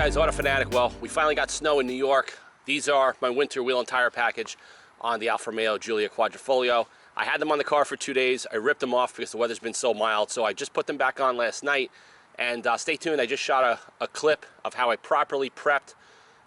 guys, autofanatic. Well, we finally got snow in New York. These are my winter wheel and tire package on the Alfa Romeo Giulia Quadrifoglio. I had them on the car for 2 days. I ripped them off because the weather's been so mild, so I just put them back on last night. And stay tuned, I just shot a clip of how I properly prepped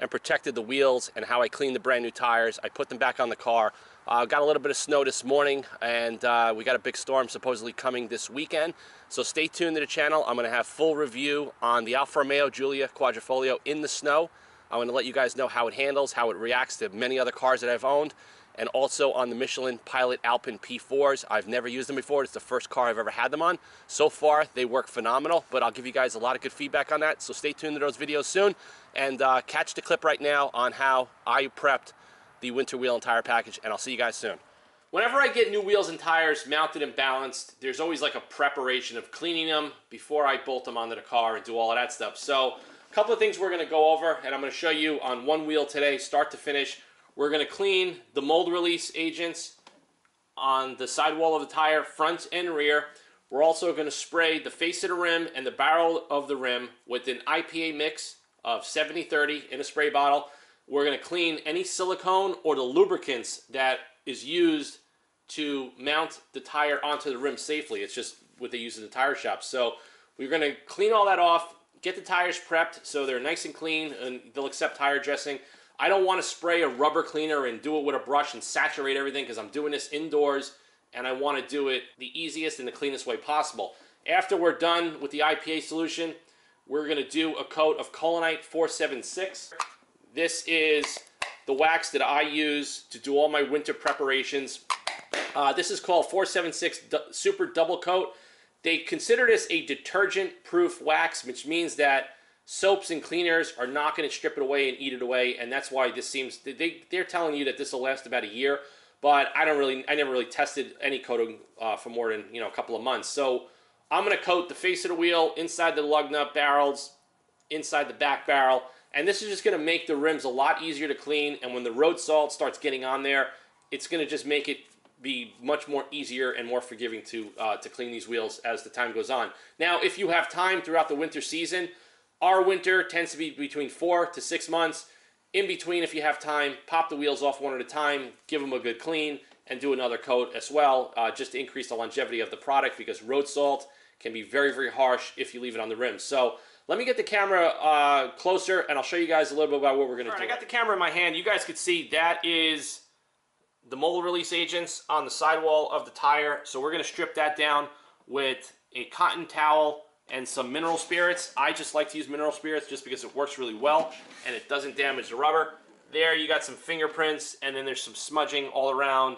and protected the wheels and how I cleaned the brand new tires. I put them back on the car. Got a little bit of snow this morning, and we got a big storm supposedly coming this weekend. So stay tuned to the channel. I'm going to have full review on the Alfa Romeo Giulia Quadrifoglio in the snow. I'm going to let you guys know how it handles, how it reacts to many other cars that I've owned, and also on the Michelin Pilot Alpine P4s. I've never used them before. It's the first car I've ever had them on. So far, they work phenomenal, but I'll give you guys a lot of good feedback on that. So stay tuned to those videos soon, and catch the clip right now on how I prepped the winter wheel and tire package, and I'll see you guys soon. Whenever I get new wheels and tires mounted and balanced, there's always like a preparation of cleaning them before I bolt them onto the car and do all of that stuff. So a couple of things we're going to go over, and I'm going to show you on one wheel today, start to finish. We're going to clean the mold release agents on the sidewall of the tire, front and rear. We're also going to spray the face of the rim and the barrel of the rim with an IPA mix of 70-30 in a spray bottle. We're going to clean any silicone or the lubricants that is used to mount the tire onto the rim safely. It's just what they use in the tire shop. So we're going to clean all that off, get the tires prepped so they're nice and clean and they'll accept tire dressing. I don't want to spray a rubber cleaner and do it with a brush and saturate everything because I'm doing this indoors and I want to do it the easiest and the cleanest way possible. After we're done with the IPA solution, we're going to do a coat of Collinite 476. This is the wax that I use to do all my winter preparations. This is called 476 Super Double Coat. They consider this a detergent-proof wax, which means that soaps and cleaners are not going to strip it away and eat it away, and that's why this seems they're telling you that this will last about a year. But I never really tested any coating for more than a couple of months. So I'm going to coat the face of the wheel, inside the lug nut barrels, inside the back barrel. And this is just going to make the rims a lot easier to clean. And when the road salt starts getting on there, it's going to just make it be much more easier and more forgiving to clean these wheels as the time goes on. Now, if you have time throughout the winter season, our winter tends to be between 4 to 6 months. In between, if you have time, pop the wheels off one at a time, give them a good clean, and do another coat as well, just to increase the longevity of the product, because road salt can be very, very harsh if you leave it on the rims. So let me get the camera closer, and I'll show you guys a little bit about what we're going to do. I got the camera in my hand. You guys can see that is the mold release agents on the sidewall of the tire. So we're going to strip that down with a cotton towel and some mineral spirits. I just like to use mineral spirits just because it works really well and it doesn't damage the rubber. There you got some fingerprints, and then there's some smudging all around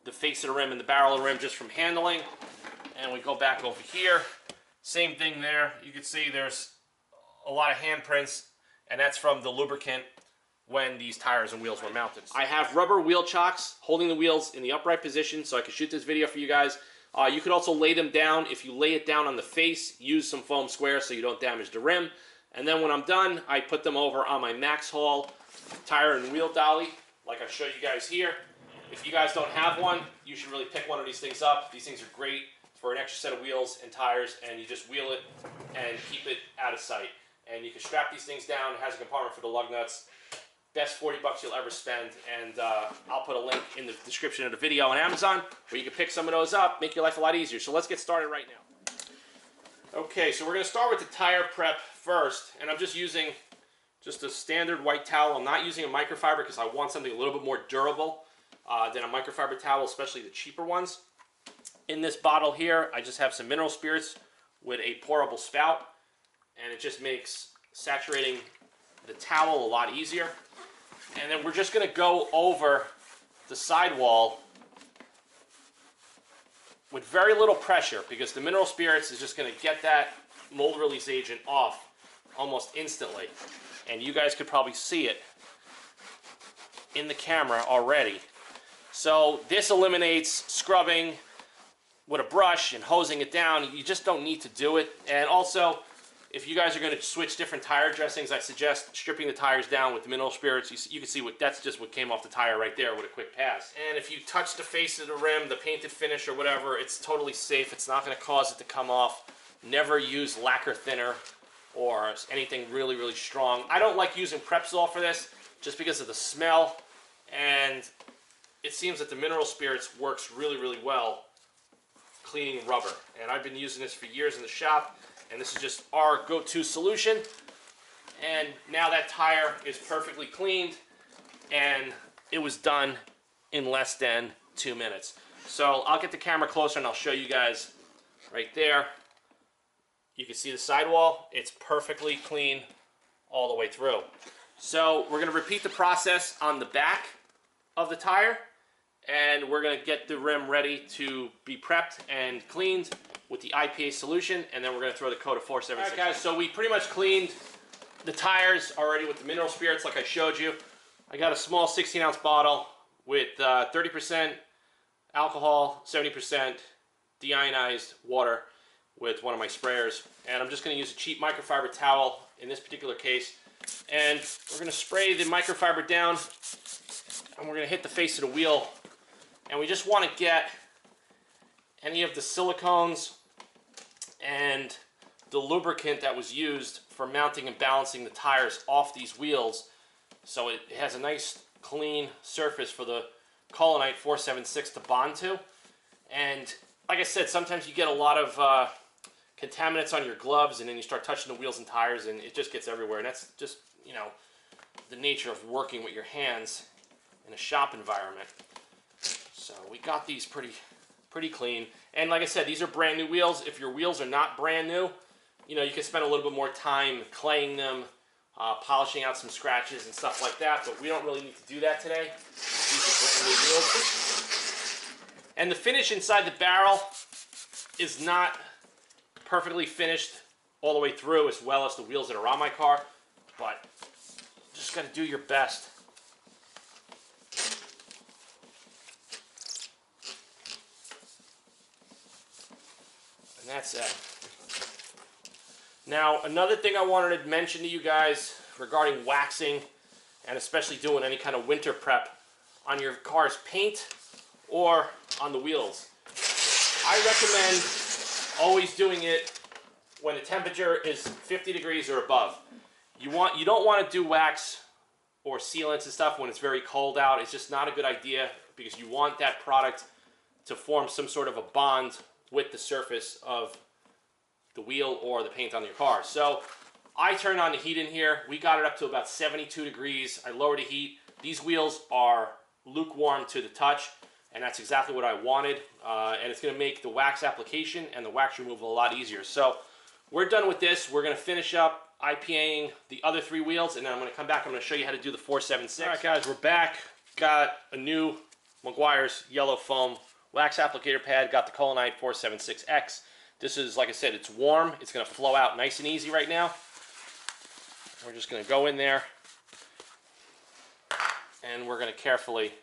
the face of the rim and the barrel of the rim just from handling. And we go back over here. Same thing there. You can see there's a lot of handprints, and that's from the lubricant when these tires and wheels were mounted. I have rubber wheel chocks holding the wheels in the upright position so I can shoot this video for you guys. You could also lay them down. If you lay it down on the face, use some foam squares so you don't damage the rim. And then when I'm done, I put them over on my Max Haul tire and wheel dolly, like I showed you guys here. If you guys don't have one, you should really pick one of these things up. These things are great for an extra set of wheels and tires, and you just wheel it and keep it out of sight. And you can strap these things down. It has a compartment for the lug nuts. Best 40 bucks you'll ever spend, and I'll put a link in the description of the video on Amazon where you can pick some of those up, make your life a lot easier. So let's get started right now. Okay, so we're going to start with the tire prep first, and I'm just using just a standard white towel. I'm not using a microfiber because I want something a little bit more durable than a microfiber towel, especially the cheaper ones. In this bottle here, I just have some mineral spirits with a pourable spout, and it just makes saturating the towel a lot easier. And then we're just going to go over the sidewall with very little pressure, because the mineral spirits is just going to get that mold release agent off almost instantly. And you guys could probably see it in the camera already. So this eliminates scrubbing with a brush and hosing it down. You just don't need to do it. And also, if you guys are going to switch different tire dressings, I suggest stripping the tires down with the mineral spirits. You can see that's just what came off the tire right there with a quick pass. And if you touch the face of the rim, the painted finish or whatever, it's totally safe. It's not going to cause it to come off. Never use lacquer thinner or anything really, really strong. I don't like using Prepzol for this just because of the smell, and it seems that the mineral spirits works really, really well cleaning rubber. And I've been using this for years in the shop, and this is just our go-to solution. And now that tire is perfectly cleaned, and it was done in less than 2 minutes. So I'll get the camera closer and I'll show you guys right there. You can see the sidewall. It's perfectly clean all the way through. So we're going to repeat the process on the back of the tire, and we're going to get the rim ready to be prepped and cleaned with the IPA solution, and then we're going to throw the coat of 476. All right, guys, so we pretty much cleaned the tires already with the mineral spirits like I showed you. I got a small 16-ounce bottle with 30% alcohol, 70% deionized water with one of my sprayers, and I'm just going to use a cheap microfiber towel in this particular case, and we're going to spray the microfiber down, and we're going to hit the face of the wheel, and we just want to get any of the silicones and the lubricant that was used for mounting and balancing the tires off these wheels, so it has a nice clean surface for the Collinite 476 to bond to. And like I said, sometimes you get a lot of contaminants on your gloves, and then you start touching the wheels and tires, and it just gets everywhere. And that's just, you know, the nature of working with your hands in a shop environment. So we got these pretty clean. And like I said, these are brand new wheels. If your wheels are not brand new, you know, you can spend a little bit more time claying them, polishing out some scratches and stuff like that, but we don't really need to do that today. These are brand new wheels. And the finish inside the barrel is not perfectly finished all the way through, as well as the wheels that are on my car, but just got to do your best. And that's it. Now, another thing I wanted to mention to you guys regarding waxing, and especially doing any kind of winter prep on your car's paint or on the wheels. I recommend always doing it when the temperature is 50 degrees or above. You don't want to do wax or sealants and stuff when it's very cold out. It's just not a good idea, because you want that product to form some sort of a bond with the surface of the wheel or the paint on your car. So I turned on the heat in here. We got it up to about 72 degrees. I lowered the heat. These wheels are lukewarm to the touch, and that's exactly what I wanted. And it's going to make the wax application and the wax removal a lot easier. So we're done with this. We're going to finish up IPAing the other 3 wheels, and then I'm going to come back. I'm going to show you how to do the 476. All right, guys, we're back. Got a new Meguiar's yellow foam wax applicator pad. Got the Collinite 476X. This is, like I said, it's warm. It's going to flow out nice and easy right now. We're just going to go in there, and we're going to carefully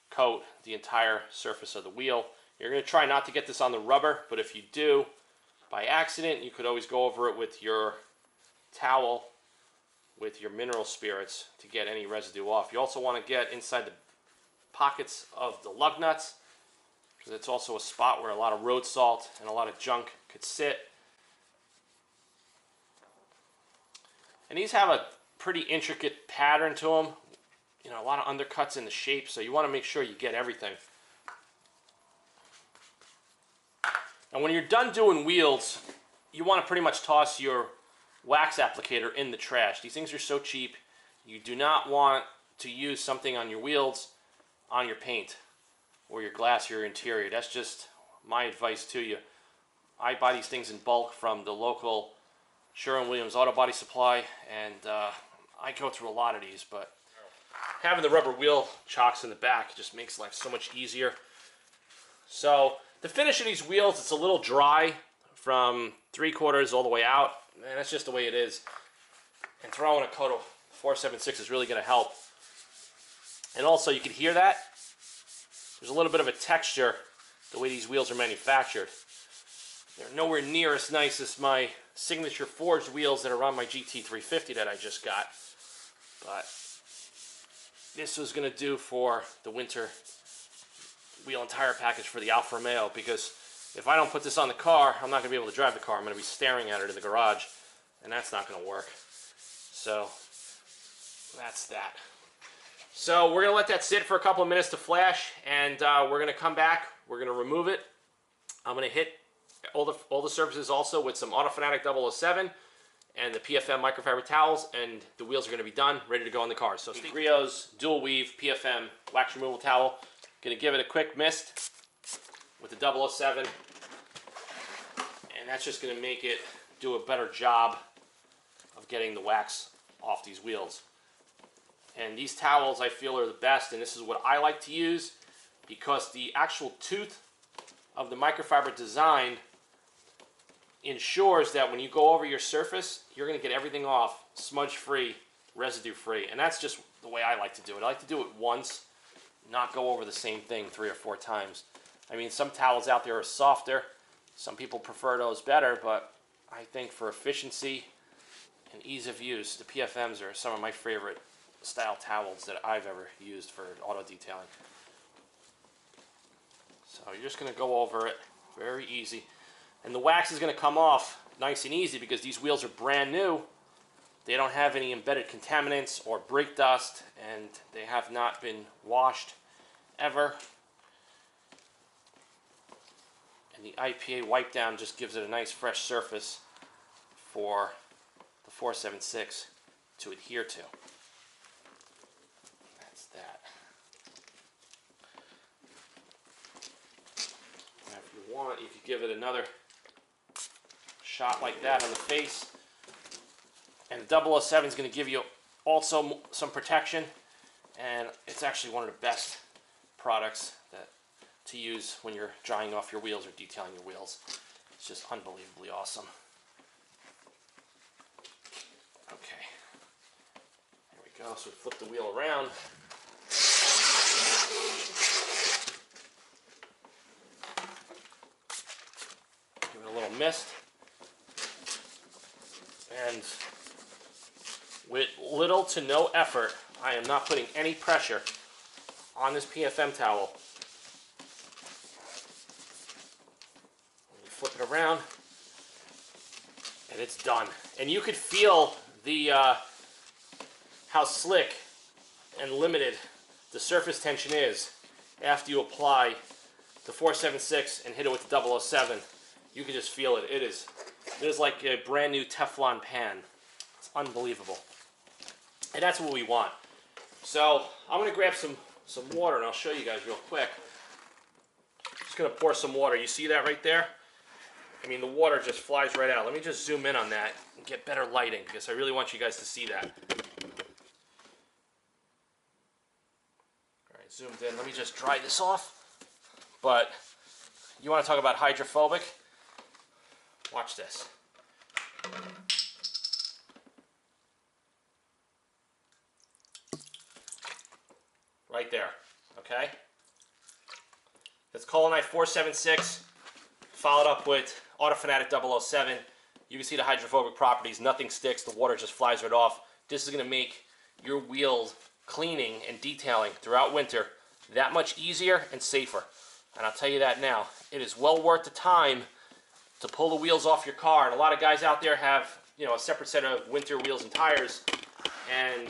coat the entire surface of the wheel. You're going to try not to get this on the rubber, but if you do, by accident, you could always go over it with your towel with your mineral spirits to get any residue off. You also want to get inside the pockets of the lug nuts, because it's also a spot where a lot of road salt and a lot of junk could sit. And these have a pretty intricate pattern to them. You know, a lot of undercuts in the shape, so you want to make sure you get everything. And when you're done doing wheels, you want to pretty much toss your wax applicator in the trash. These things are so cheap. You do not want to use something on your wheels on your paint or your glass or your interior. That's just my advice to you. I buy these things in bulk from the local Sherwin-Williams Auto Body Supply, and I go through a lot of these, but having the rubber wheel chocks in the back just makes life so much easier. So the finish of these wheels, it's a little dry from 3/4 all the way out, and that's just the way it is. And throwing a coat of 476 is really going to help. And also, you can hear that. There's a little bit of a texture the way these wheels are manufactured. They're nowhere near as nice as my signature forged wheels that are on my GT350 that I just got. But this was going to do for the winter wheel and tire package for the Alfa Romeo, because if I don't put this on the car, I'm not going to be able to drive the car. I'm going to be staring at it in the garage. and that's not going to work. So that's that. So we're going to let that sit for a couple of minutes to flash, and we're going to come back. We're going to remove it. I'm going to hit all the surfaces also with some autofanatic 007 and the PFM microfiber towels, and the wheels are going to be done, ready to go in the car. So Grio's dual weave PFM wax removal towel. Going to give it a quick mist with the 007, and that's just going to make it do a better job of getting the wax off these wheels. And these towels I feel are the best, and this is what I like to use because the actual tooth of the microfiber design ensures that when you go over your surface, you're going to get everything off smudge free, residue free, and that's just the way I like to do it. I like to do it once, not go over the same thing 3 or 4 times. I mean, some towels out there are softer. Some people prefer those better, but I think for efficiency and ease of use, the PFMs are some of my favorite style towels that I've ever used for auto detailing. So you're just going to go over it very easy. And the wax is going to come off nice and easy because these wheels are brand new. They don't have any embedded contaminants or brake dust, and they have not been washed ever. And the IPA wipe down just gives it a nice fresh surface for the 476 to adhere to. That's that. Now if you want, you could give it another shot like that on the face. And the 007 is going to give you also some protection, and it's actually one of the best products to use when you're drying off your wheels or detailing your wheels. It's just unbelievably awesome. Okay, there we go. So we flip the wheel around. Give it a little mist. And with little to no effort, I am not putting any pressure on this PFM towel. You flip it around, and it's done. And you could feel the how slick and limited the surface tension is after you apply the 476 and hit it with the 007. You can just feel it. It is like a brand new Teflon pan. It's unbelievable. And that's what we want. So I'm going to grab some water, and I'll show you guys real quick. Just going to pour some water. You see that right there? I mean, the water just flies right out. Let me just zoom in on that and get better lighting because I really want you guys to see that. All right, zoomed in. Let me just dry this off. But you want to talk about hydrophobic? Watch this. Right there, okay? That's Collinite 476, followed up with autofanatic 007. You can see the hydrophobic properties. Nothing sticks. The water just flies right off. This is going to make your wheels cleaning and detailing throughout winter that much easier and safer. And I'll tell you that now. It is well worth the time to pull the wheels off your car. And a lot of guys out there have, you know, a separate set of winter wheels and tires. And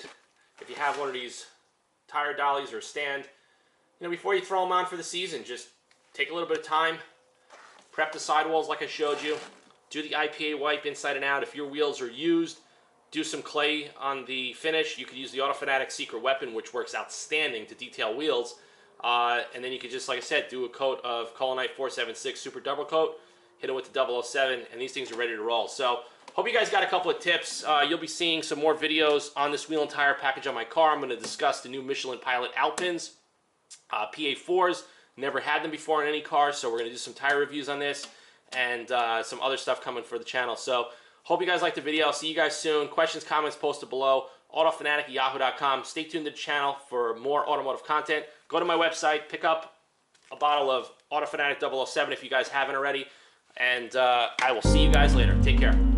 if you have one of these tire dollies or a stand, you know, before you throw them on for the season, just take a little bit of time, prep the sidewalls like I showed you, do the IPA wipe inside and out. If your wheels are used, do some clay on the finish. You could use the autofanatic secret weapon, which works outstanding to detail wheels. And then you could just, like I said, do a coat of Collinite 476 Super Double Coat, hit it with the 007, and these things are ready to roll. So, hope you guys got a couple of tips. You'll be seeing some more videos on this wheel and tire package on my car. I'm going to discuss the new Michelin Pilot Alpins, PA4s. Never had them before in any car, so we're going to do some tire reviews on this and some other stuff coming for the channel. So, hope you guys liked the video. I'll see you guys soon. Questions, comments posted below. autofanatic@yahoo.com. Stay tuned to the channel for more automotive content. Go to my website, pick up a bottle of autofanatic 007 if you guys haven't already. And I will see you guys later. Take care.